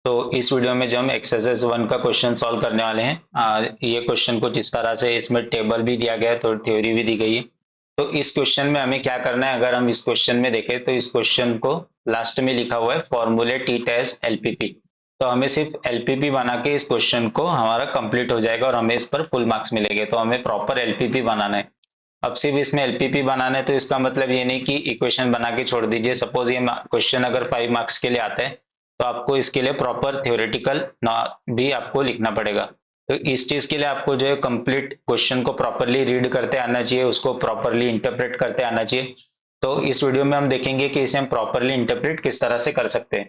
तो इस वीडियो में जो हम एक्सरसाइज 1 का क्वेश्चन सॉल्व करने वाले हैं, ये क्वेश्चन कुछ इस तरह से, इसमें टेबल भी दिया गया है, थोड़ी थ्योरी भी दी गई है। तो इस क्वेश्चन में हमें क्या करना है, अगर हम इस क्वेश्चन में देखें तो इस क्वेश्चन को लास्ट में लिखा हुआ है फॉर्मूलेट इट एज एलपीपी। तो हमें सिर्फ एलपीपी बना के इस क्वेश्चन को हमारा कंप्लीट हो जाएगा और हमें इस पर फुल मार्क्स मिलेंगे। तो हमें प्रॉपर एलपीपी बनाना है। अब सिर्फ इसमें एलपीपी बनाना है तो इसका मतलब ये नहीं कि इक्वेशन बना के छोड़ दीजिए। सपोज ये क्वेश्चन अगर 5 मार्क्स के लिए आता है तो आपको इसके लिए प्रॉपर थ्योरेटिकल भी आपको लिखना पड़ेगा। तो इस चीज के लिए आपको जो है कंप्लीट क्वेश्चन को प्रॉपरली रीड करते आना चाहिए, उसको प्रॉपरली इंटरप्रेट करते आना चाहिए। तो इस वीडियो में हम देखेंगे कि इसे हम प्रॉपरली इंटरप्रेट किस तरह से कर सकते हैं।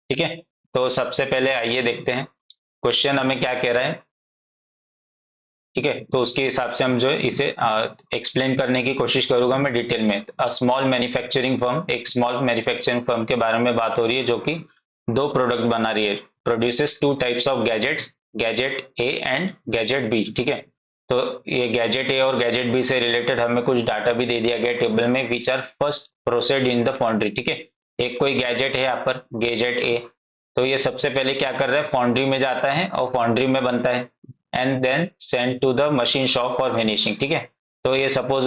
ठीक है, तो सबसे पहले आइए देखते हैं क्वेश्चन हमें क्या कह रहा है। ठीक है, तो उसके हिसाब से हम जो है इसे एक्सप्लेन करने की कोशिश करूंगा मैं डिटेल में। अ स्मॉल मैन्युफैक्चरिंग फर्म, एक स्मॉल मैन्युफैक्चरिंग फर्म के बारे में बात हो रही है जो कि दो प्रोडक्ट बना रही है। Produces two types of gadgets, gadget A and gadget B. ठीक है, तो ये गैजेट ए और गैजेट बी से रिलेटेड हमें कुछ डाटा भी दे दिया गया टेबल में, which are first processed in the foundry. ठीक है, एक कोई गैजेट है यहाँ पर, गैजेट ए। तो ये सबसे पहले क्या कर रहा है, फॉन्ड्री में जाता है और फॉन्ड्री में बनता है and then send to the machine shop for finishing. ठीक है, तो ये सपोज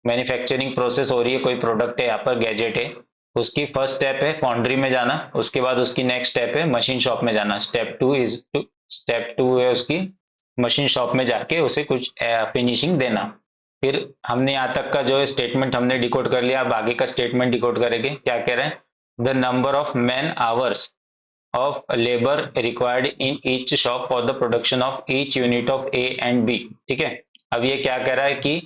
मैन्युफैक्चरिंग प्रोसेस हो रही है, कोई प्रोडक्ट है यहाँ पर, गैजेट है। उसकी फर्स्ट स्टेप है फॉन्ड्री में जाना, उसके बाद उसकी नेक्स्ट स्टेप है मशीन शॉप में जाना। स्टेप टू है उसकी मशीन शॉप में जाके उसे कुछ फिनिशिंग देना। फिर हमने यहाँ तक का जो है स्टेटमेंट हमने डिकोड कर लिया। अब आगे का स्टेटमेंट डिकोड करेंगे। क्या कह रहे हैं, the number of man hours of labor required in each shop for the production of each unit of A and B। ठीक है, अब ये क्या कह रहा है कि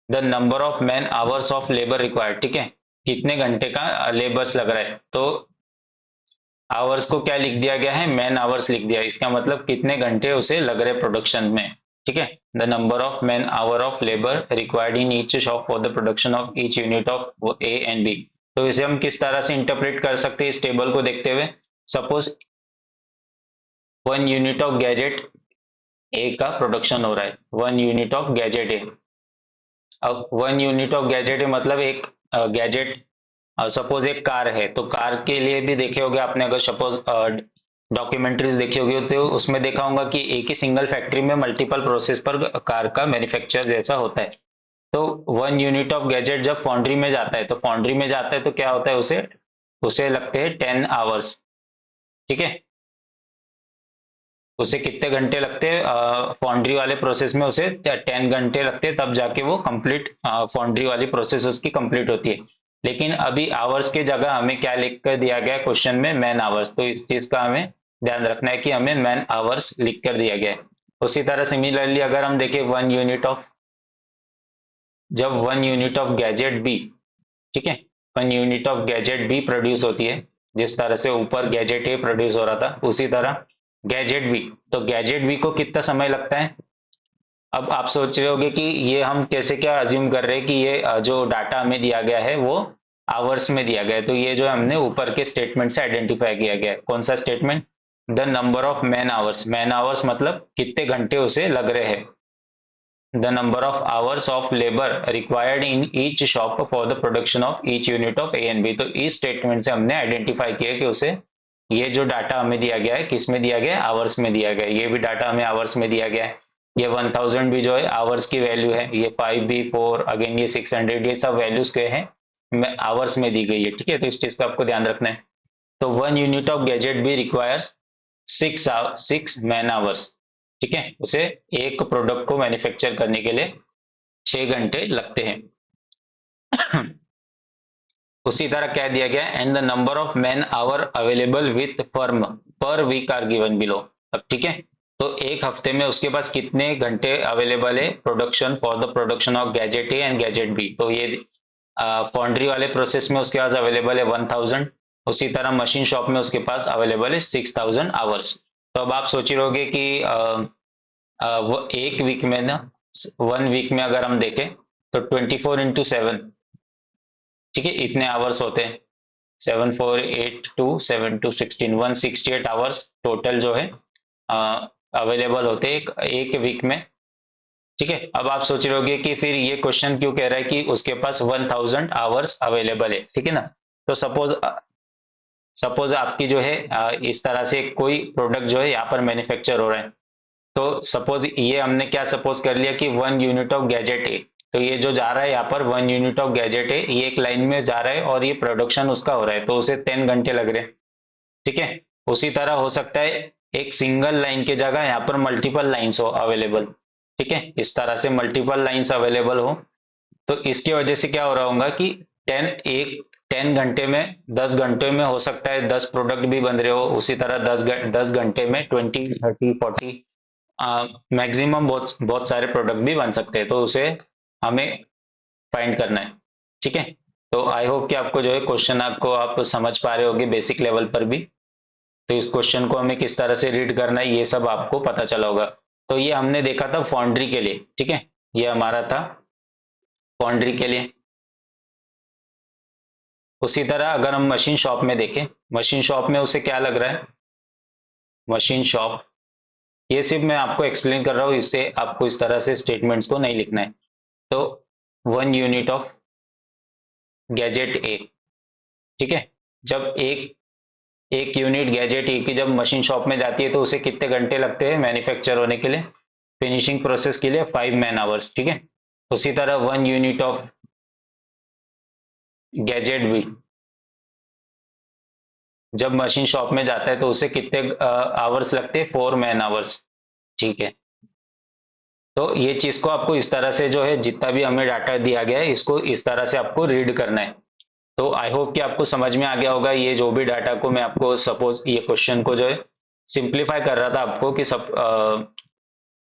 the number of man hours of labour required. ठीक है, कितने घंटे का लेबर्स लग रहा है। तो आवर्स को क्या लिख दिया गया है, मैन आवर्स लिख दिया। इसका मतलब कितने घंटे उसे लग रहे प्रोडक्शन में। ठीक है, the number of man hour of labour required in each shop for the production of each unit of A and B. तो इसे हम किस तरह से इंटरप्रेट कर सकते हैं इस टेबल को देखते हुए। सपोज 1 यूनिट ऑफ गैजेट ए का प्रोडक्शन हो रहा है, 1 यूनिट ऑफ गैजेट ए। अब 1 यूनिट ऑफ गैजेट ए मतलब एक गैजेट, सपोज एक कार है तो कार के लिए भी देखे होगे आपने, अगर सपोज डॉक्यूमेंट्रीज देखी होगी तो उसमें देखा होगा कि एक ही सिंगल फैक्ट्री में मल्टीपल प्रोसेस पर कार का मैन्युफैक्चर जैसा होता है। तो 1 यूनिट ऑफ गैजेट जब फाउंड्री में जाता है तो फाउंड्री में जाता है तो क्या होता है, उसे उसे लगते हैं 10 आवर्स। ठीक है, उसे कितने घंटे लगते हैं फाउंड्री वाले प्रोसेस में, उसे 10 घंटे लगते हैं, तब जाके वो कंप्लीट फाउंड्री वाली प्रोसेस उसकी कंप्लीट होती है। लेकिन अभी आवर्स की जगह हमें क्या लिख कर दिया गया क्वेश्चन में, मैन आवर्स। तो इस चीज का हमें ध्यान रखना है कि हमें मैन आवर्स लिख कर दिया गया है। उसी तरह सिमिलरली अगर हम देखें 1 यूनिट ऑफ, जब 1 यूनिट ऑफ गैजेट बी, ठीक है, 1 unit of gadget B produce होती है, जिस तरह से ऊपर गैजेट ए प्रोड्यूस हो रहा था उसी तरह गैजेट बी। तो गैजेट बी को कितना समय लगता है। अब आप सोच रहे होगे कि ये हम कैसे क्या अज्यूम कर रहे हैं कि ये जो डाटा हमें दिया गया है वो आवर्स में दिया गया है। तो ये जो हमने ऊपर के स्टेटमेंट से आइडेंटिफाई किया गया है। कौन सा statement, the number of man hours. Man hours मतलब कितने घंटे उसे लग रहे हैं। The number of hours of labour required in each shop for the production of each unit of A and B. तो इस स्टेटमेंट से हमने आइडेंटिफाई किया कि उसे ये जो डाटा हमें दिया गया है किस में दिया गया है, आवर्स में दिया गया है। ये भी डाटा हमें आवर्स में दिया गया है। ये 1000 भी जो है आवर्स की वैल्यू है, ये 5 भी 4, अगेन ये 600, ये सब वैल्यूज के हैं आवर्स में दी गई है। ठीक है, तो इस चीज का आपको ध्यान रखना है। तो 1 यूनिट ऑफ गैजेट भी रिक्वायर्स 6 मैन आवर्स। ठीक है, उसे एक प्रोडक्ट को मैन्युफैक्चर करने के लिए 6 घंटे लगते हैं। उसी तरह क्या दिया गया, and the number of man hour available with firm per week are given below. अब ठीक है, तो एक हफ्ते में उसके पास कितने घंटे अवेलेबल है production for the production of gadget A and gadget B. तो ये फाउंड्री वाले प्रोसेस में उसके पास अवेलेबल है 1000। उसी तरह मशीन शॉप में उसके पास अवेलेबल है 6000 आवर्स। तो अब आप सोच रहे होगे कि वो एक वीक में ना, 1 वीक में अगर हम देखें तो 24 into 7, ठीक है, इतने आवर्स होते हैं। 7 4 8 2 7 2 16, 168 आवर्स टोटल जो है अवेलेबल होते हैं एक वीक में। ठीक है, अब आप सोच रहे होगे कि फिर ये क्वेश्चन क्यों कह रहा है कि उसके पास 1000 आवर्स अवेलेबल है। ठीक है ना, तो सपोज आपकी जो है इस तरह से कोई प्रोडक्ट जो है यहाँ पर मैन्युफैक्चर हो रहा है, तो सपोज ये हमने क्या सपोज कर लिया कि 1 यूनिट ऑफ गैजेट ए, तो ये जो जा रहा है यहाँ पर 1 यूनिट ऑफ गैजेट ए, ये एक लाइन में जा रहा है और ये प्रोडक्शन उसका हो रहा है, तो उसे 10 घंटे लग रहे हैं। ठीक है, उसी तरह हो सकता है एक सिंगल लाइन की जगह यहाँ पर मल्टीपल लाइन्स हो अवेलेबल। ठीक है, इस तरह से मल्टीपल लाइन्स अवेलेबल हो, तो इसकी वजह से क्या हो रहा होगा कि 10 घंटे में, 10 घंटे में हो सकता है 10 प्रोडक्ट भी बन रहे हो, उसी तरह 10 घंटे में 20, 30, 40 मैक्सिमम बहुत बहुत सारे प्रोडक्ट भी बन सकते हैं, तो उसे हमें फाइंड करना है। ठीक है, तो आई होप कि आपको जो है क्वेश्चन आपको आप समझ पा रहे होगे बेसिक लेवल पर भी। तो इस क्वेश्चन को हमें किस तरह से रीड करना है ये सब आपको पता चला होगा। तो ये हमने देखा था फॉन्ड्री के लिए। ठीक है, ये हमारा था फॉन्ड्री के लिए। उसी तरह अगर हम मशीन शॉप में देखें, मशीन शॉप में उसे क्या लग रहा है, मशीन शॉप, ये सिर्फ मैं आपको एक्सप्लेन कर रहा हूँ, इससे आपको इस तरह से स्टेटमेंट्स को नहीं लिखना है। तो 1 यूनिट ऑफ गैजेट ए। ठीक है, जब एक एक यूनिट गैजेट ए की जब मशीन शॉप में जाती है तो उसे कितने घंटे लगते हैं मैन्युफैक्चर होने के लिए, फिनिशिंग प्रोसेस के लिए 5 मैन आवर्स। ठीक है, उसी तरह 1 यूनिट ऑफ गैजेट बी जब मशीन शॉप में जाता है तो उसे कितने आवर्स लगते हैं, 4 मैन आवर्स। ठीक है, तो ये चीज को आपको इस तरह से जो है जितना भी हमें डाटा दिया गया है इसको इस तरह से आपको रीड करना है। तो आई होप कि आपको समझ में आ गया होगा, ये जो भी डाटा को मैं आपको सपोज ये क्वेश्चन को जो है सिंप्लीफाई कर रहा था आपको कि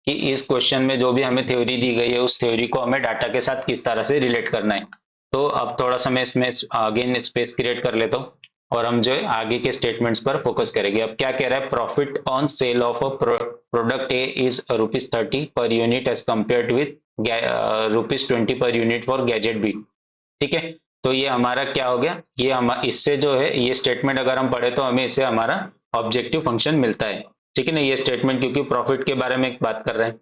कि इस क्वेश्चन में जो भी हमें थ्योरी दी गई है उस थ्योरी को हमें डाटा के साथ किस तरह से रिलेट करना है। तो अब थोड़ा सा मैं इसमें अगेन स्पेस क्रिएट कर लेता हूँ और हम जो है आगे के स्टेटमेंट्स पर फोकस करेंगे। अब क्या कह रहा है, profit on sale of a product A is ₹30 per unit as compare with ₹20 per unit for gadget B. ठीक है, तो ये हमारा क्या हो गया, ये हम इससे जो है ये स्टेटमेंट अगर हम पढ़े तो हमें इससे हमारा ऑब्जेक्टिव फंक्शन मिलता है। ठीक है ना, ये स्टेटमेंट क्योंकि प्रॉफिट के बारे में बात कर रहे हैं।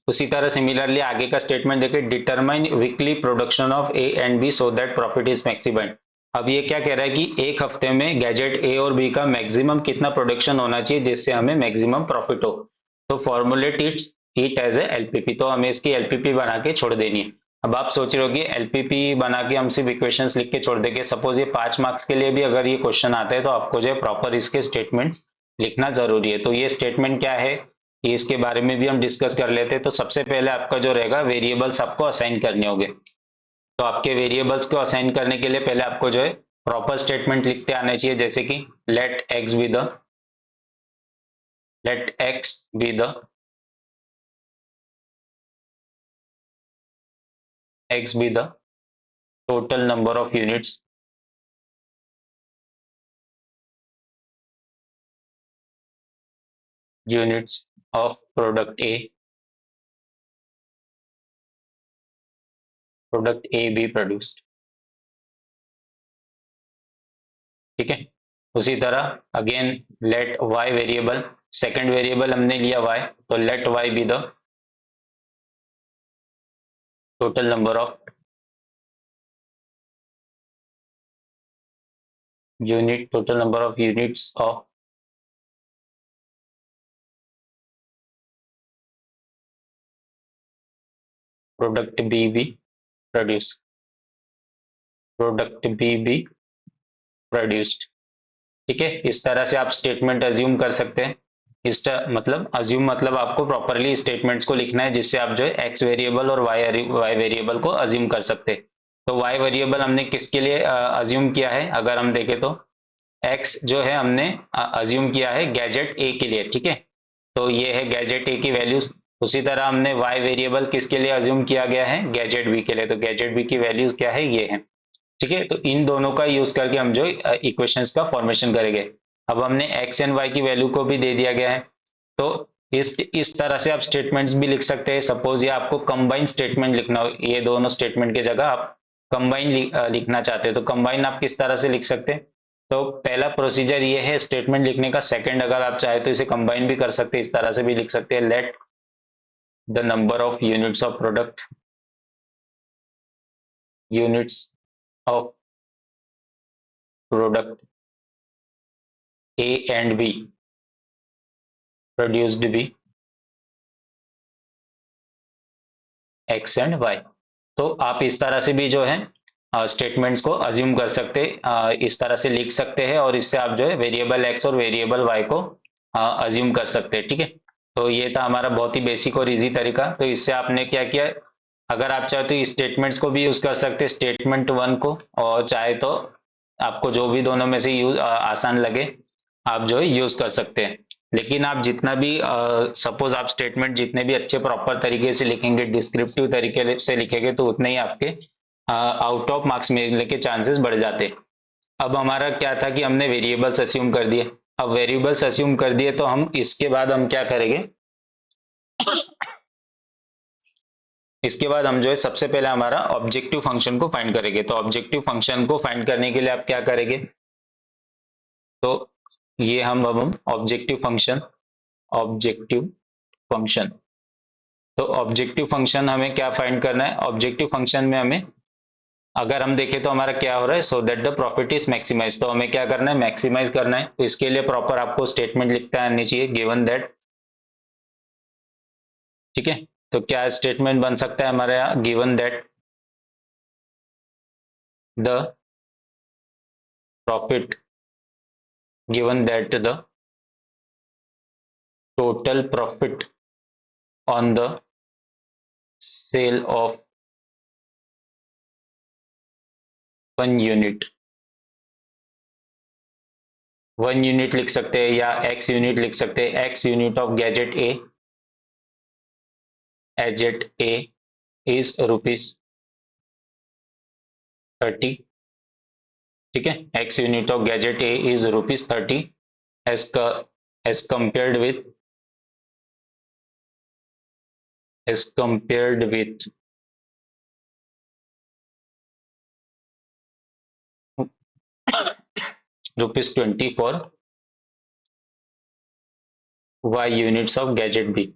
उसी तरह सिमिलरली आगे का स्टेटमेंट देखिए, determine weekly production of A and B so that profit is maximize. अब ये क्या कह रहा है कि एक हफ्ते में गैजेट ए और बी का मैक्सिमम कितना प्रोडक्शन होना चाहिए जिससे हमें मैक्सिमम प्रॉफिट हो। तो formulate it as a LPP, तो हमें इसकी एलपीपी बना के छोड़ देनी है। अब आप सोच रहे हो कि एलपीपी बना के हम सिर्फ इक्वेशंस लिख के छोड़ देंगे, सपोज ये 5 मार्क्स के लिए भी अगर ये क्वेश्चन आता है तो आपको जो है प्रॉपर इसके स्टेटमेंट्स लिखना जरूरी है। तो ये स्टेटमेंट क्या है ये इसके बारे में भी हम डिस्कस कर लेते हैं। तो सबसे पहले आपका जो रहेगा वेरिएबल्स आपको असाइन करने होंगे। तो आपके वेरिएबल्स को असाइन करने के लिए पहले आपको जो है प्रॉपर स्टेटमेंट लिखते आना चाहिए, जैसे कि let x be the total number of units of product A be produced. ठीक है, उसी तरह again let y variable, second variable हमने लिया वाई, तो let y be the total number of units of product B be produce product B be produced. ठीक है, इस तरह से आप स्टेटमेंट अज्यूम कर सकते हैं। इस मतलब अज्यूम मतलब आपको प्रॉपरली स्टेटमेंट्स को लिखना है जिससे आप जो है एक्स वेरिएबल और वाई वेरिएबल को अज्यूम कर सकते हैं। तो वाई वेरिएबल हमने किसके लिए अज्यूम किया है, अगर हम देखें तो एक्स जो है हमने अज्यूम किया है गैजेट ए के लिए। ठीक है, तो ये है गैजेट ए की वैल्यूज। उसी तरह हमने वाई वेरिएबल किसके लिए अज्यूम किया गया है, गैजेट बी के लिए, तो गैजेट बी की वैल्यूज क्या है, ये है। ठीक है, तो इन दोनों का यूज करके हम जो इक्वेशंस का फॉर्मेशन करेंगे। अब हमने एक्स एंड वाई की वैल्यू को भी दे दिया गया है, तो इस तरह से आप स्टेटमेंट्स भी लिख सकते हैं। सपोज ये आपको कंबाइन स्टेटमेंट लिखना हो, ये दोनों स्टेटमेंट की जगह आप कंबाइन लिखना चाहते हैं, तो कंबाइन आप किस तरह से लिख सकते हैं। तो पहला प्रोसीजर ये है स्टेटमेंट लिखने का। सेकंड, अगर आप चाहे तो इसे कंबाइन भी कर सकते हैं, इस तरह से भी लिख सकते हैं, let the number of units of product A and B produced be x and y. तो आप इस तरह से भी जो है स्टेटमेंट्स को अज्यूम कर सकते इस तरह से लिख सकते हैं और इससे आप जो है वेरिएबल एक्स और वेरिएबल वाई को अज्यूम कर सकते हैं। ठीक है, तो ये था हमारा बहुत ही बेसिक और इजी तरीका। तो इससे आपने क्या किया, अगर आप चाहे तो स्टेटमेंट्स को भी यूज कर सकते हैं, स्टेटमेंट वन को, और चाहे तो आपको जो भी दोनों में से यूज आसान लगे आप जो है यूज कर सकते हैं। लेकिन आप जितना भी सपोज आप स्टेटमेंट जितने भी अच्छे प्रॉपर तरीके से लिखेंगे, डिस्क्रिप्टिव तरीके से लिखेंगे, तो उतने ही आपके आउट ऑफ मार्क्स मिलने के चांसेस बढ़ जाते। अब हमारा क्या था कि हमने वेरिएबल्स अस्यूम कर दिए। अब वेरिएबल्स अस्यूम कर दिए तो हम इसके बाद हम क्या करेंगे, इसके बाद हम जो है सबसे पहले हमारा ऑब्जेक्टिव फंक्शन को फाइंड करेंगे। तो ऑब्जेक्टिव फंक्शन को फाइंड करने के लिए आप क्या करेंगे, तो ये हम अब ऑब्जेक्टिव फंक्शन तो ऑब्जेक्टिव फंक्शन हमें क्या फाइंड करना है, ऑब्जेक्टिव फंक्शन में हमें अगर हम देखें तो हमारा क्या हो रहा है, so that the profit is maximize. तो हमें क्या करना है, मैक्सिमाइज करना है। तो इसके लिए प्रॉपर आपको स्टेटमेंट लिखता आनी चाहिए, गिवन दैट। ठीक है, तो क्या स्टेटमेंट बन सकता है हमारे यहाँ, given that the profit, given that the total profit on the sale of one unit, one unit लिख सकते हैं या एक्स यूनिट लिख सकते हैं, x unit of gadget A, एजेट ए इज रुपीज 30। ठीक है, x unit of gadget A is rupees 30 as as compared with as compared with rupees 20 for y units of gadget B,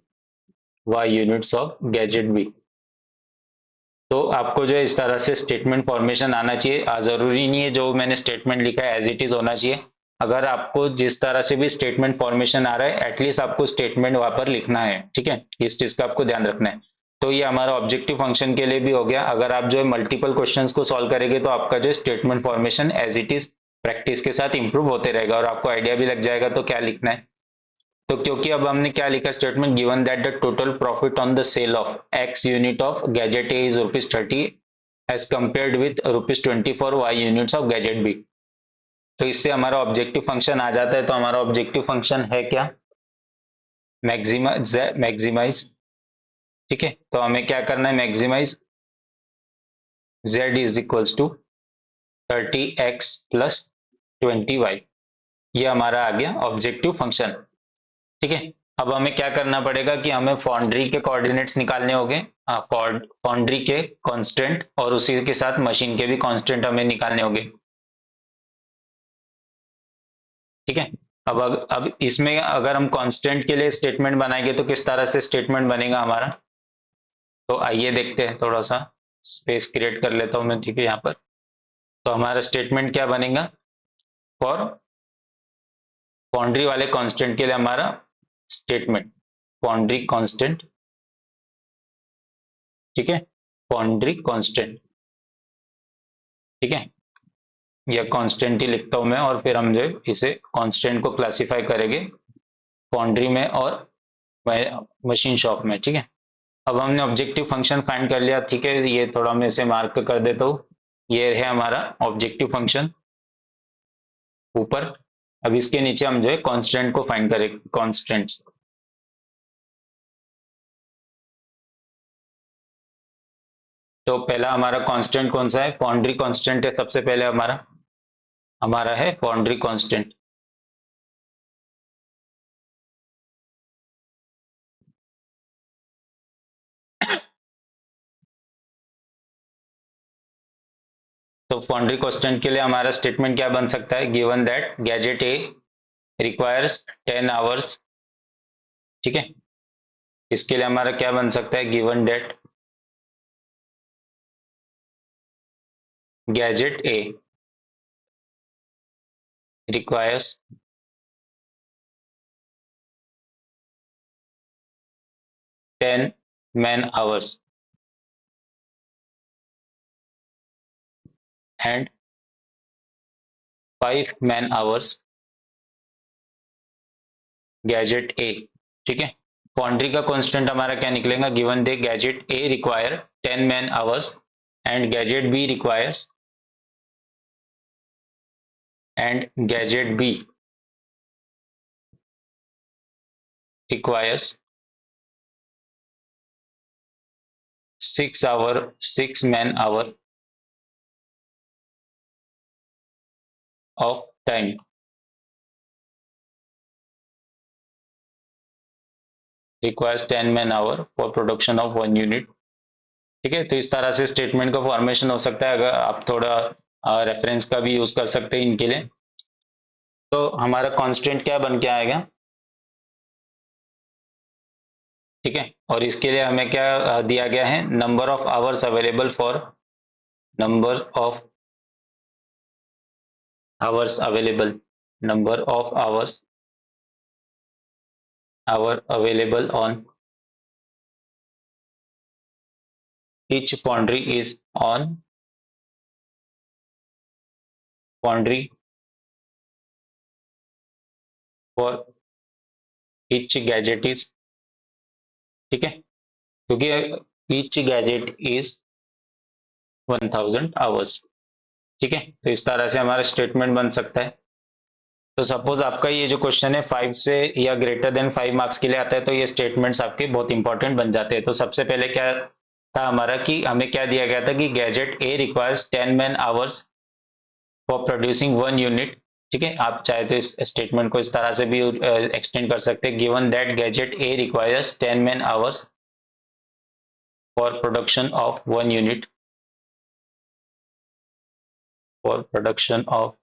y units of gadget B. तो आपको जो है इस तरह से स्टेटमेंट फॉर्मेशन आना चाहिए। जरूरी नहीं है जो मैंने स्टेटमेंट लिखा है एज इट इज होना चाहिए। अगर आपको जिस तरह से भी स्टेटमेंट फॉर्मेशन आ रहा है, एटलीस्ट आपको स्टेटमेंट वहां पर लिखना है। ठीक है, इस चीज का आपको ध्यान रखना है। तो ये हमारा ऑब्जेक्टिव फंक्शन के लिए भी हो गया। अगर आप जो है मल्टीपल क्वेश्चंस को सॉल्व करेंगे तो आपका जो statement formation as it is practice के साथ इंप्रूव होते रहेगा और आपको आइडिया भी लग जाएगा तो क्या लिखना है। तो क्योंकि अब हमने क्या लिखा statement, given that the total profit on the sale of x unit of gadget A is rupees 30 as compared with rupees 20 for y units of gadget B. तो इससे हमारा ऑब्जेक्टिव फंक्शन आ जाता है। तो हमारा ऑब्जेक्टिव फंक्शन है क्या, maximise, maximise. ठीक है, तो हमें क्या करना है, maximize z is equals to 30x plus 20y। ये हमारा आ गया ऑब्जेक्टिव फंक्शन। ठीक है, अब हमें क्या करना पड़ेगा कि हमें फाउंड्री के कोऑर्डिनेट्स निकालने होंगे, फाउंड्री के कांस्टेंट और उसी के साथ मशीन के भी कांस्टेंट हमें निकालने होंगे। ठीक है, अब इसमें अगर हम कांस्टेंट के लिए स्टेटमेंट बनाएंगे तो किस तरह से स्टेटमेंट बनेगा हमारा, तो आइए देखते हैं। थोड़ा सा स्पेस क्रिएट कर लेता हूं मैं। ठीक है, यहाँ पर तो हमारा स्टेटमेंट क्या बनेगा, फॉर फाउंड्री वाले कांस्टेंट के लिए हमारा स्टेटमेंट, फाउंड्री कांस्टेंट। ठीक है, फाउंड्री कांस्टेंट। ठीक है, या कांस्टेंट ही लिखता हूं मैं, और फिर हम जो है इसे कांस्टेंट को क्लासिफाई करेंगे फाउंड्री में और मशीन शॉप में। ठीक है, अब हमने ऑब्जेक्टिव फंक्शन फाइंड कर लिया। ठीक है, ये थोड़ा मैं इसे मार्क कर देता हूँ। ये है हमारा ऑब्जेक्टिव फंक्शन ऊपर। अब इसके नीचे हम जो है कांस्टेंट को फाइंड करें, कांस्टेंट्स। तो पहला हमारा कांस्टेंट कौन सा है, फाउंड्री कांस्टेंट है सबसे पहले हमारा, हमारा है फाउंड्री कांस्टेंट। तो फाउंड्री कांस्टेंट के लिए हमारा स्टेटमेंट क्या बन सकता है, given that gadget A requires 10 hours. ठीक है, इसके लिए हमारा क्या बन सकता है, given that gadget A requires 10 man hours and 5 man hours gadget A. ठीक है, फाउंड्री का कांस्टेंट हमारा क्या निकलेगा, given the gadget A require 10 man hours and gadget B requires and gadget B requires 6 man hour of time requires 10 man hour for production of 1 unit। ठीक है, तो इस तरह से स्टेटमेंट का फॉर्मेशन हो सकता है। अगर आप थोड़ा रेफरेंस का भी यूज कर सकते हैं इनके लिए। तो हमारा कांस्टेंट क्या बन के आएगा, ठीक है, और इसके लिए हमें क्या दिया गया है, number of hours available for number of hours available number of hours available on each foundry is on foundry for each gadget is। ठीक है, क्योंकि each gadget is 1000 hours। ठीक है, तो इस तरह से हमारा स्टेटमेंट बन सकता है। तो सपोज आपका ये जो क्वेश्चन है 5 से या ग्रेटर देन 5 मार्क्स के लिए आता है, तो ये स्टेटमेंट्स आपके बहुत इंपॉर्टेंट बन जाते हैं। तो सबसे पहले क्या था हमारा कि हमें क्या दिया गया था कि gadget A requires 10 man hours for producing 1 unit. ठीक है, आप चाहे तो इस स्टेटमेंट को इस तरह से भी एक्सटेंड कर सकते हैं, given that gadget A requires 10 man hours for production of 1 unit for production of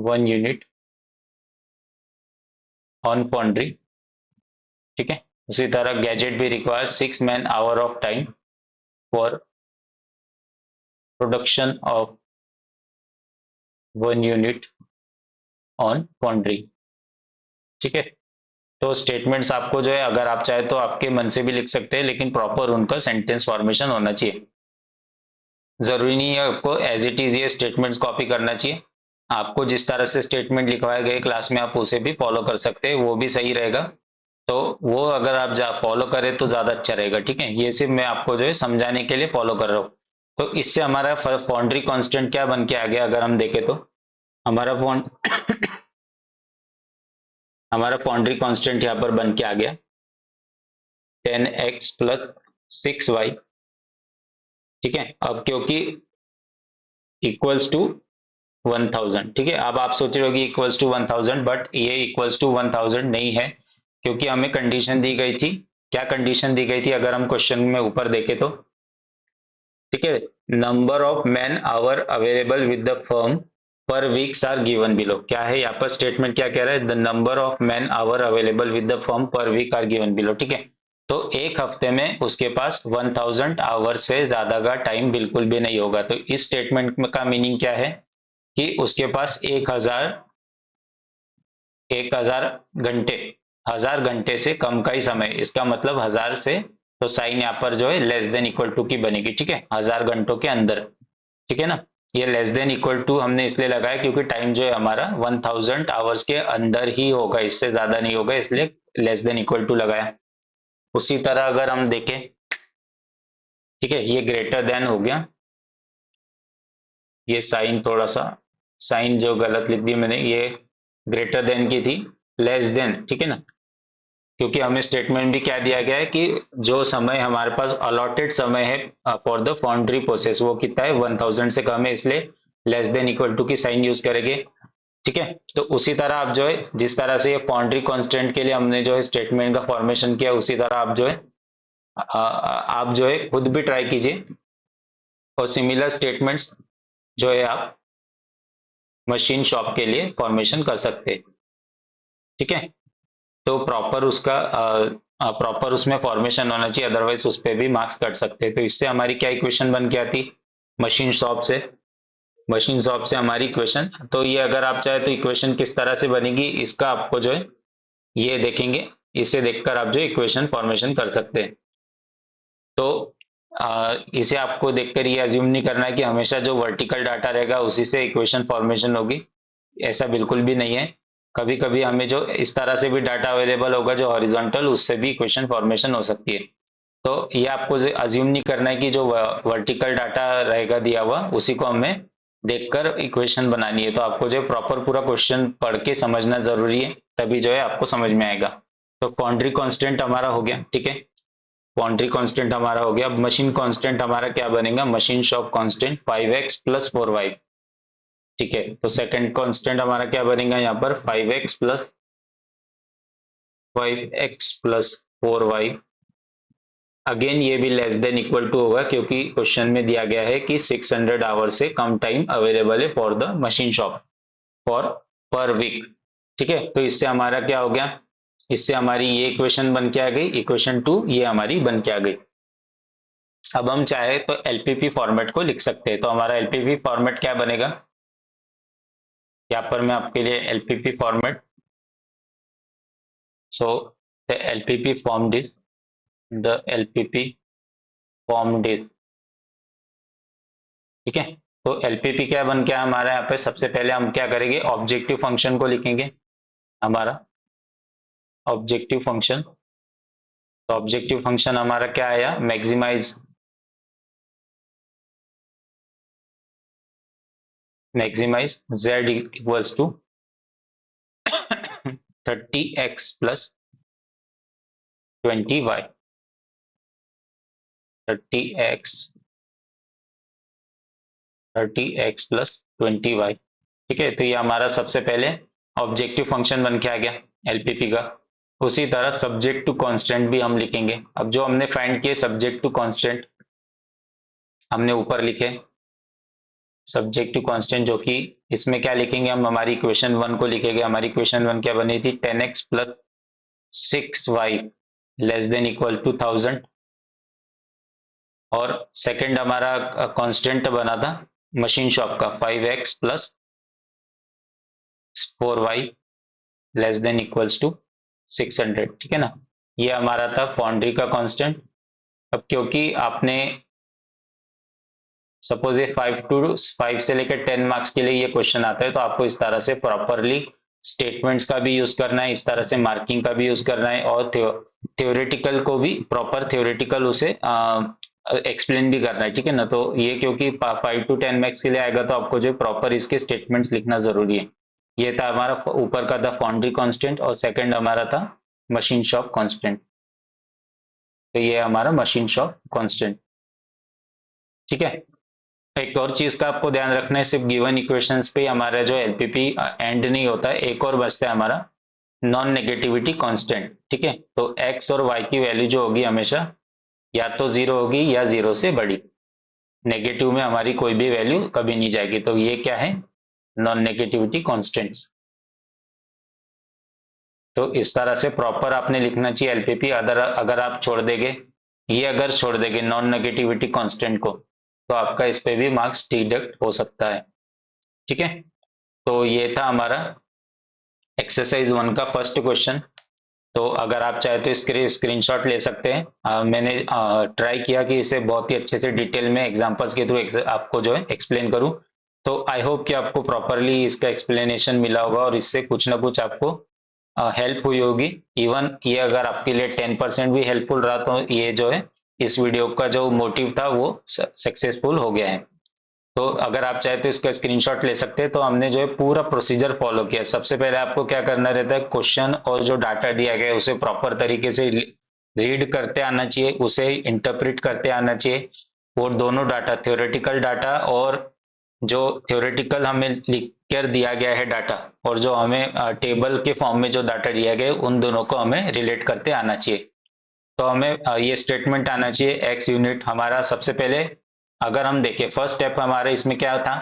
one unit on foundry। ठीक है, उसी तरह गैजेट भी require 6 man hour of time for production of 1 unit on foundry. ठीक है, तो स्टेटमेंट्स आपको जो है अगर आप चाहे तो आपके मन से भी लिख सकते हैं, लेकिन प्रॉपर उनका सेंटेंस फॉर्मेशन होना चाहिए। जरूरी नहीं है आपको एज इट इज ये स्टेटमेंट्स कॉपी करना चाहिए। आपको जिस तरह से स्टेटमेंट लिखवाए गए क्लास में आप उसे भी फॉलो कर सकते हैं, वो भी सही रहेगा। तो वो अगर आप फॉलो करें तो ज्यादा अच्छा रहेगा। ठीक है, ये सिर्फ मैं आपको जो है समझाने के लिए फॉलो कर रहा हूँ। तो इससे हमारा फाउंड्री कांस्टेंट क्या बन के आ गया, अगर हम देखें तो हमारा हमारा फाउंड्री कांस्टेंट यहाँ पर बन के आ गया 10x प्लस 6y। ठीक है, अब क्योंकि इक्वल्स टू 1000। ठीक है, अब आप सोच रहे हो कि इक्वल्स टू 1000, बट ये इक्वल्स टू 1000 नहीं है, क्योंकि हमें कंडीशन दी गई थी। क्या कंडीशन दी गई थी, अगर हम क्वेश्चन में ऊपर देखें तो, ठीक है, number of man hour available with the firm per weeks are given below. क्या है यहाँ पर स्टेटमेंट, क्या कह रहा है, the number of man hour available with the firm per week are given below. ठीक है, तो एक हफ्ते में उसके पास 1000 आवर से ज्यादा का टाइम बिल्कुल भी नहीं होगा। तो इस स्टेटमेंट का मीनिंग क्या है कि उसके पास 1000 घंटे, 1000 घंटे से कम का ही समय। इसका मतलब 1000 से, तो साइन यहाँ पर जो है लेस देन इक्वल टू की बनेगी। ठीक है, 1000 घंटों के अंदर। ठीक है ना, ये लेस देन इक्वल टू हमने इसलिए लगाया क्योंकि टाइम जो है हमारा 1000 आवर्स के अंदर ही होगा, इससे ज्यादा नहीं होगा, इसलिए लेस देन इक्वल टू लगाया। उसी तरह अगर हम देखें, ठीक है, ये ग्रेटर देन हो गया, ये साइन थोड़ा सा, साइन जो गलत लिख दी मैंने, ये ग्रेटर देन की थी, लेस देन। ठीक है ना, क्योंकि हमें स्टेटमेंट भी क्या दिया गया है कि जो समय हमारे पास अलॉटेड समय है फॉर द फाउंड्री प्रोसेस, वो कितना है, 1000 से कम है, इसलिए लेस देन इक्वल टू की साइन यूज करेंगे। ठीक है, तो उसी तरह आप जो है, जिस तरह से ये फाउंड्री कांस्टेंट के लिए हमने जो है स्टेटमेंट का फॉर्मेशन किया, उसी तरह आप जो है आप जो है खुद भी ट्राई कीजिए, और सिमिलर स्टेटमेंट्स जो है आप मशीन शॉप के लिए फॉर्मेशन कर सकते हैं। ठीक है, तो प्रॉपर उसका प्रॉपर उसमें फॉर्मेशन होना चाहिए, अदरवाइज उस पर भी मार्क्स कट सकते हैं। तो इससे हमारी क्या इक्वेशन बन के आती, मशीन शॉप से मशीन शॉप से हमारी इक्वेशन, तो ये अगर आप चाहे तो इक्वेशन किस तरह से बनेगी इसका आपको जो है ये देखेंगे, इसे देखकर आप जो इक्वेशन फॉर्मेशन कर सकते हैं। तो इसे आपको देखकर ये अज्यूम नहीं करना है कि हमेशा जो वर्टिकल डाटा रहेगा उसी से इक्वेशन फॉर्मेशन होगी, ऐसा बिल्कुल भी नहीं है। कभी कभी हमें जो इस तरह से भी डाटा अवेलेबल होगा जो हॉरिजॉन्टल, उससे भी इक्वेशन फॉर्मेशन हो सकती है। तो ये आपको अज्यूम नहीं करना है कि जो वर्टिकल डाटा रहेगा दिया हुआ उसी को हमें देखकर इक्वेशन बनानी है। तो आपको जो प्रॉपर पूरा क्वेश्चन पढ़ के समझना जरूरी है, तभी जो है आपको समझ में आएगा। तो फाउंड्री कांस्टेंट हमारा हो गया, ठीक है। फाउंड्री कांस्टेंट हमारा हो गया। अब मशीन कांस्टेंट हमारा क्या बनेगा, machine shop constant 5x plus 4y, ठीक है। तो सेकंड कांस्टेंट हमारा क्या बनेगा यहाँ पर, 5x प्लस 4y। अगेन ये भी लेस देन इक्वल टू होगा, क्योंकि क्वेश्चन में दिया गया है कि 600 आवर से कम टाइम अवेलेबल है for the machine shop for per week, ठीक है। तो इससे हमारा क्या हो गया, इससे हमारी ये इक्वेशन बन के आ गई, इक्वेशन 2 ये हमारी बन के आ गई। अब हम चाहे तो एलपीपी फॉर्मेट को लिख सकते हैं। तो हमारा एलपीपी फॉर्मेट क्या बनेगा, यहाँ पर मैं आपके लिए LPP format, so the LPP form this, the LPP form this, ठीक है। तो एलपीपी क्या बन गया हमारा, यहाँ पे सबसे पहले हम क्या करेंगे, ऑब्जेक्टिव फंक्शन को लिखेंगे हमारा, ऑब्जेक्टिव फंक्शन। तो ऑब्जेक्टिव फंक्शन हमारा क्या आया, maximize, maximize z equals to 30x plus 20y, 30x 30x plus 20y, ठीक है। तो ये हमारा सबसे पहले ऑब्जेक्टिव फंक्शन बन के आ गया एलपीपी का। उसी तरह सब्जेक्ट टू कांस्टेंट भी हम लिखेंगे। अब जो हमने फाइंड किए सब्जेक्ट टू कांस्टेंट हमने ऊपर लिखे, सब्जेक्ट टू कांस्टेंट, जो कि इसमें क्या लिखेंगे हम, हमारी इक्वेशन 1 को लिखेंगे। हमारी इक्वेशन 1 क्या बनी थी, 10x plus 6y less than equal to 1000। और सेकंड हमारा कांस्टेंट बना था मशीन शॉप का 5x plus 4y less than equals to 600, ठीक है ना। ये हमारा था फाउंड्री का कांस्टेंट। अब क्योंकि आपने सपोज ये 5 से लेकर 10 मार्क्स के लिए ये क्वेश्चन आता है, तो आपको इस तरह से प्रॉपरली स्टेटमेंट्स का भी यूज करना है, इस तरह से मार्किंग का भी यूज करना है, और थ्योरेटिकल को भी प्रॉपर थ्योरेटिकल उसे एक्सप्लेन भी करना है, ठीक है ना। तो ये क्योंकि 5 to 10 मार्क्स के लिए आएगा, तो आपको जो प्रॉपर इसके स्टेटमेंट्स लिखना जरूरी है। ये था हमारा ऊपर का था फाउंड्री कांस्टेंट, और सेकंड हमारा था मशीन शॉप कांस्टेंट। तो ये हमारा मशीन शॉप कांस्टेंट, ठीक है। एक और चीज का आपको ध्यान रखना है, सिर्फ गिवन इक्वेशंस पे हमारा जो एलपीपी एंड नहीं होता है, एक और बचता है हमारा नॉन नेगेटिविटी कांस्टेंट, ठीक है। तो एक्स और वाई की वैल्यू जो होगी हमेशा या तो जीरो होगी या जीरो से बड़ी, नेगेटिव में हमारी कोई भी वैल्यू कभी नहीं जाएगी। तो ये क्या है, नॉन नेगेटिविटी कॉन्स्टेंट्स। तो इस तरह से प्रॉपर आपने लिखना चाहिए एलपीपी। अगर आप छोड़ देंगे, ये अगर छोड़ देंगे नॉन नेगेटिविटी कांस्टेंट को, तो आपका इस पे भी मार्क्स डिडक्ट हो सकता है, ठीक है। तो ये था हमारा एक्सरसाइज 1 का फर्स्ट क्वेश्चन। तो अगर आप चाहे तो इसके स्क्रीनशॉट ले सकते हैं। मैंने ट्राई किया कि इसे बहुत ही अच्छे से डिटेल में एग्जांपल्स के थ्रू आपको जो है एक्सप्लेन करूं। तो आई होप कि आपको प्रॉपरली इसका एक्सप्लेनेशन मिला होगा और इससे कुछ ना कुछ आपको हेल्प हुई होगी। इवन ये अगर आपके लिए 10% भी हेल्पफुल रहा, तो ये जो है इस वीडियो का जो मोटिव था वो सक्सेसफुल हो गया है। तो अगर आप चाहे तो इसका स्क्रीनशॉट ले सकते हैं। तो हमने जो है पूरा प्रोसीजर फॉलो किया। सबसे पहले आपको क्या करना रहता है, क्वेश्चन और जो डाटा दिया गया है उसे प्रॉपर तरीके से रीड करते आना चाहिए, उसे इंटरप्रेट करते आना चाहिए। और दोनों डाटा, थ्योरेटिकल डाटा और जो थ्योरेटिकल हमें लिख कर दिया गया है डाटा, और जो हमें टेबल के फॉर्म में जो डाटा दिया गया है, उन दोनों को हमें रिलेट करते आना चाहिए। तो हमें ये स्टेटमेंट आना चाहिए, एक्स यूनिट हमारा सबसे पहले अगर हम देखें फर्स्ट स्टेप हमारा इसमें क्या था,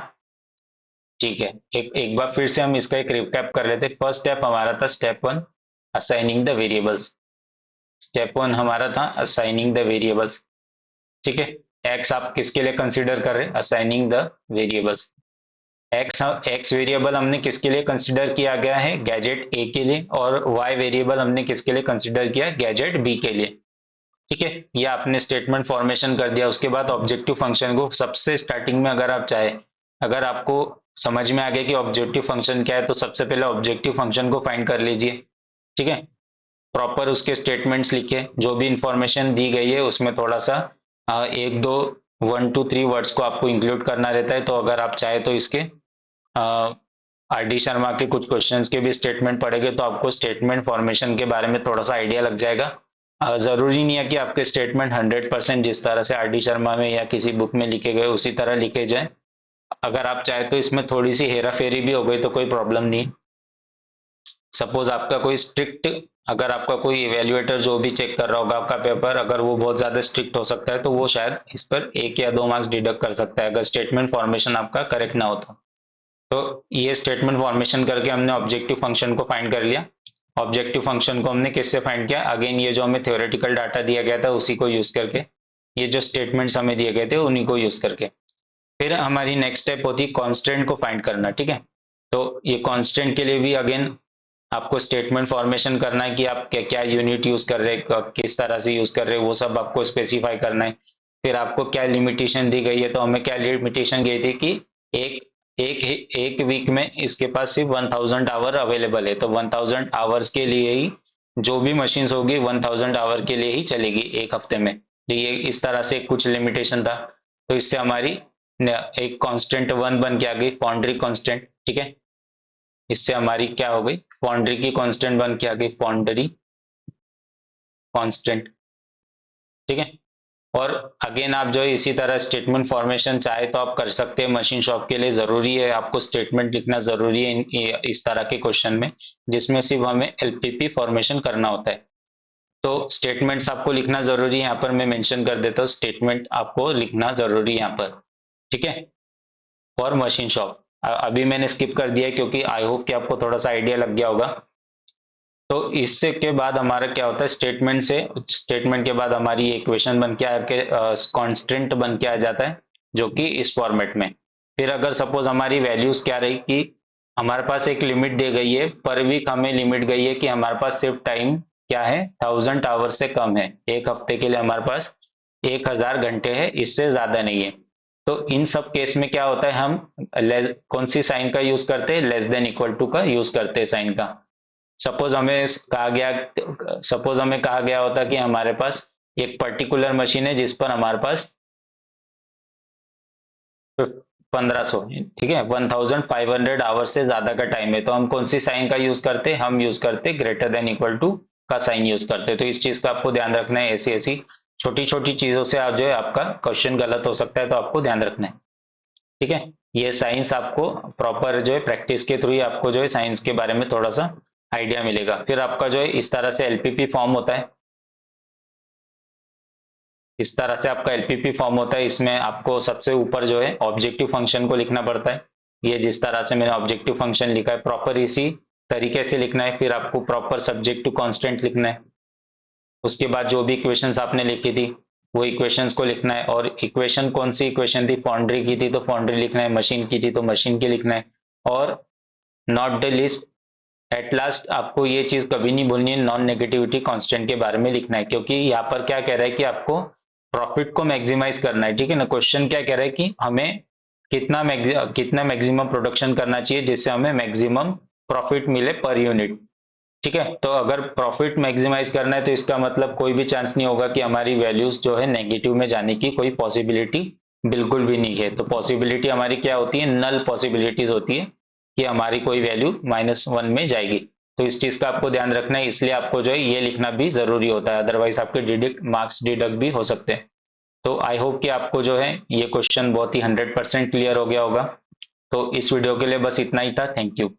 ठीक है। एक बार फिर से हम इसका एक रिकैप कर लेते हैं। फर्स्ट स्टेप हमारा था step 1 assigning the variables. Step 1 हमारा था असाइनिंग द वेरिएबल्स, ठीक है। एक्स आप किसके लिए कंसीडर कर रहे हैं, assigning the variables. X variable हमने किसके लिए कंसिडर किया गया है, गैजेट ए के लिए, और वाई वेरिएबल हमने किसके लिए कंसिडर किया, गैजेट बी के लिए। ठीक है, ये आपने स्टेटमेंट फॉर्मेशन कर दिया। उसके बाद ऑब्जेक्टिव फंक्शन को सबसे स्टार्टिंग में, अगर आप चाहे, अगर आपको समझ में आ गया कि ऑब्जेक्टिव फंक्शन क्या है, तो सबसे पहले ऑब्जेक्टिव फंक्शन को फाइंड कर लीजिए। ठीक है, प्रॉपर उसके स्टेटमेंट्स लिखे, जो भी इंफॉर्मेशन दी गई है उसमें थोड़ा सा एक दो 1 2 3 वर्ड्स को आपको इंक्लूड करना रहता है। तो अगर आप चाहे तो इसके आर डी शर्मा के कुछ क्वेश्चंस के भी स्टेटमेंट पढ़ेंगे तो आपको स्टेटमेंट फॉर्मेशन के बारे में थोड़ा सा आइडिया लग जाएगा। जरूरी नहीं है कि आपके स्टेटमेंट 100% जिस तरह से आर डी शर्मा में या किसी बुक में लिखे गए उसी तरह लिखे जाए। अगर आप चाहे तो इसमें थोड़ी सी हेरा फेरी भी हो गई तो कोई प्रॉब्लम नहीं। सपोज आपका कोई स्ट्रिक्ट, अगर आपका कोई इवेल्युएटर जो भी चेक कर रहा होगा आपका पेपर, अगर वो बहुत ज्यादा स्ट्रिक्ट हो सकता है तो वो शायद इस पर 1 या 2 मार्क्स डिडक्ट कर सकता है, अगर स्टेटमेंट फॉर्मेशन आपका करेक्ट ना हो तो ये स्टेटमेंट फॉर्मेशन करके हमने ऑब्जेक्टिव फंक्शन को फाइंड कर लिया। ऑब्जेक्टिव फंक्शन को हमने किससे फाइंड किया, अगेन ये जो हमें थ्योरेटिकल डाटा दिया गया था उसी को यूज करके, ये जो स्टेटमेंट्स हमें दिए गए थे उन्हीं को यूज करके। फिर हमारी नेक्स्ट स्टेप होती है कॉन्स्टेंट को फाइंड करना। ठीक है, तो ये कॉन्स्टेंट के लिए भी अगेन आपको स्टेटमेंट फॉर्मेशन करना है कि आप क्या क्या यूनिट यूज कर रहे हैं, किस तरह से यूज कर रहे हैं, वो सब आपको स्पेसिफाई करना है। फिर आपको क्या लिमिटेशन दी गई है, तो हमें क्या लिमिटेशन गई थी कि एक एक वीक में इसके पास सिर्फ 1000 आवर अवेलेबल है, तो 1000 आवर्स के लिए ही जो भी मशीन्स होगी 1000 आवर के लिए ही चलेगी एक हफ्ते में। तो ये इस तरह से कुछ लिमिटेशन था। तो इससे हमारी एक कांस्टेंट 1 बन के आ गई, फाउंड्री कांस्टेंट। ठीक है, इससे हमारी क्या हो गई, फाउंड्री की कांस्टेंट बन के आ गई, फाउंड्री कांस्टेंट। ठीक है, और अगेन आप जो है इसी तरह स्टेटमेंट फॉर्मेशन चाहे तो आप कर सकते हैं मशीन शॉप के लिए। जरूरी है आपको स्टेटमेंट लिखना, जरूरी है इस तरह के क्वेश्चन में जिसमें सिर्फ हमें एलपीपी फॉर्मेशन करना होता है। तो स्टेटमेंट्स आपको लिखना जरूरी है, यहाँ पर मैं मेंशन कर देता हूँ, स्टेटमेंट आपको लिखना जरूरी है यहाँ पर। ठीक है, फॉर मशीन शॉप अभी मैंने स्किप कर दिया है क्योंकि आई होप कि आपको थोड़ा सा आइडिया लग गया होगा। तो इससे के बाद हमारा क्या होता है, स्टेटमेंट से, स्टेटमेंट के बाद हमारी इक्वेशन बन के आके कांस्टेंट बन के आ जाता है जो कि इस फॉर्मेट में। फिर अगर सपोज हमारी वैल्यूज क्या रही कि हमारे पास एक लिमिट दी गई है, पर वीक हमें लिमिट गई है कि हमारे पास सिर्फ टाइम क्या है, 1000 आवर से कम है। एक हफ्ते के लिए हमारे पास 1000 घंटे है, इससे ज्यादा नहीं है। तो इन सब केस में क्या होता है, हम कौन सी साइन का यूज करते हैं, लेस देन इक्वल टू का यूज करते हैं साइन का। सपोज हमें कहा गया सपोज हमें कहा गया होता कि हमारे पास एक पर्टिकुलर मशीन है जिस पर हमारे पास 1500, ठीक है, 1500 आवर से ज्यादा का टाइम है, तो हम कौन सी साइन का यूज करते, हम यूज करते ग्रेटर देन इक्वल टू का साइन यूज करते। तो इस चीज का आपको ध्यान रखना है, ऐसी ऐसी छोटी छोटी चीजों से आप जो है आपका क्वेश्चन गलत हो सकता है, तो आपको ध्यान रखना है। ठीक है, ये साइंस आपको प्रॉपर जो है प्रैक्टिस के थ्रू ही आपको जो है साइंस के बारे में थोड़ा सा आइडिया मिलेगा। फिर आपका जो है इस तरह से एलपीपी फॉर्म होता है, इस तरह से आपका एलपीपी फॉर्म होता है। इसमें आपको सबसे ऊपर जो है ऑब्जेक्टिव फंक्शन को लिखना पड़ता है। ये जिस तरह से मैंने ऑब्जेक्टिव फंक्शन लिखा है प्रॉपर इसी तरीके से लिखना है। फिर आपको प्रॉपर सब्जेक्ट टू कांस्टेंट लिखना है। उसके बाद जो भी इक्वेशंस आपने लिखी थी वो इक्वेशंस को लिखना है, और इक्वेशन कौन सी इक्वेशन थी, फाउंड्री की थी तो फाउंड्री लिखना है, मशीन की थी तो मशीन की लिखना है। और not the list, at last आपको ये चीज कभी नहीं भूलनी है, नॉन नेगेटिविटी कांस्टेंट के बारे में लिखना है, क्योंकि यहाँ पर क्या कह रहा है कि आपको प्रॉफिट को मैक्सिमाइज करना है। ठीक है ना, क्वेश्चन क्या कह रहा है कि हमें कितना मैक्सिमम प्रोडक्शन करना चाहिए जिससे हमें मैक्सिमम प्रॉफिट मिले पर यूनिट। ठीक है, तो अगर प्रॉफिट मैक्सिमाइज करना है तो इसका मतलब कोई भी चांस नहीं होगा कि हमारी वैल्यूज जो है नेगेटिव में जाने की, कोई पॉसिबिलिटी बिल्कुल भी नहीं है। तो पॉसिबिलिटी हमारी क्या होती है, नल पॉसिबिलिटीज होती है कि हमारी कोई वैल्यू -1 में जाएगी। तो इस चीज का आपको ध्यान रखना है, इसलिए आपको जो है ये लिखना भी जरूरी होता है, अदरवाइज आपके डिडक्ट मार्क्स डिडक्ट भी हो सकते हैं। तो आई होप कि आपको जो है ये क्वेश्चन बहुत ही 100% क्लियर हो गया होगा। तो इस वीडियो के लिए बस इतना ही था। Thank you.